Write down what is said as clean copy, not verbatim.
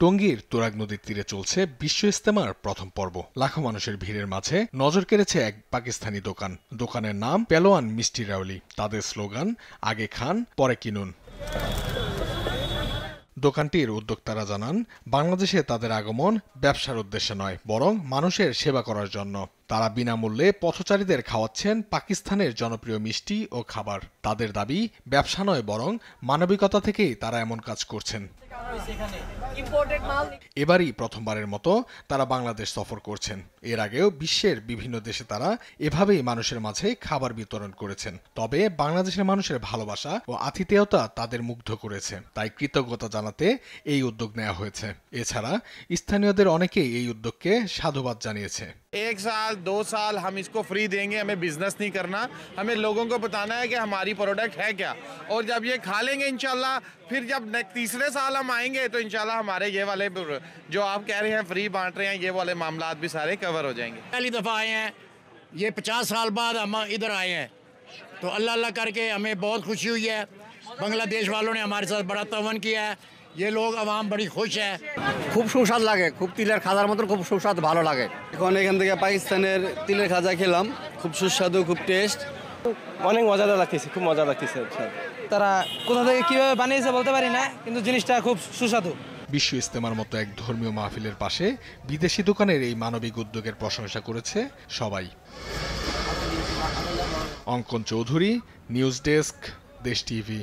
টঙ্গীর তুরাগ নদীর তীরে চলছে বিশ্ব ইজতেমার প্রথম পর্ব। লাখো মানুষের ভিড়ের মাঝে নজর কেড়েছে এক পাকিস্তানি দোকান। দোকানের নাম পেলোয়ান মিষ্টি রাওলি। তাদের স্লোগান আগে খান পরে কিনুন। দোকানটির উদ্যোক্তারা জানান, বাংলাদেশে তাদের আগমন ব্যবসার উদ্দেশ্যে নয়, বরং মানুষের সেবা করার জন্য। তারা বিনামূল্যে পথচারীদের খাওয়াচ্ছেন পাকিস্তানের জনপ্রিয় মিষ্টি ও খাবার। তাদের দাবি, ব্যবসা নয় বরং মানবিকতা থেকেই তারা এমন কাজ করছেন। এবারই প্রথমবারের মতো তারা বাংলাদেশ সফর করছেন। এর আগেও বিশ্বের বিভিন্ন দেশে তারা এভাবেই মানুষের মাঝে খাবার বিতরণ করেছেন। তবে বাংলাদেশের মানুষের ভালোবাসা ও আতিথেয়তা তাদের মুগ্ধ করেছে, তাই কৃতজ্ঞতা জানাতে এই উদ্যোগ নেওয়া হয়েছে। এছাড়া স্থানীয়দের অনেকেই এই উদ্যোগকে সাধুবাদ জানিয়েছে। 1 साल 2 साल हम इसको फ्री देंगे, हमें बिजनेस नहीं करना, हमें लोगों को बताना है कि हमारी प्रोडक्ट है क्या। और जब ये खा लेंगे इंशाल्लाह, फिर जब तीसरे साल हम आएंगे तो इंशाल्लाह हमारे ये वाले जो आप कह रहे हैं फ्री बांट रहे हैं, ये वाले मामलात भी सारे कवर हो जाएंगे। पहली दफ़ा आए हैं, ये 50 साल बाद हम इधर आए हैं, तो अल्लाह अल्लाह करके हमें बहुत खुशी हुई है। बांग्लादेश वालों ने हमारे साथ बड़ा तावन किया है, ये लोग आवाम बड़ी खुश है। খুব সুস্বাদ লাগে, খুব তিলের খাজার মতো খুব সুস্বাদ, ভালো লাগে। এখন এখান থেকে পাকিস্তানের তিলের খাজা খেলাম, খুব সুস্বাদু, খুব টেস্ট, অনেক মজাদার লাগতেছে, খুব মজা লাগতেছে। তারা কোথা থেকে কিভাবে বানিয়েছে বলতে পারি না, কিন্তু জিনিসটা খুব সুস্বাদু। বিশ্ব ইজতেমার মতো এক ধর্মীয় মাহফিলের পাশে বিদেশি দোকানের এই মানবিক উদ্যোগের প্রশংসা করেছে সবাই। অঙ্কন চৌধুরী, নিউজ ডেস্ক, দেশ টিভি।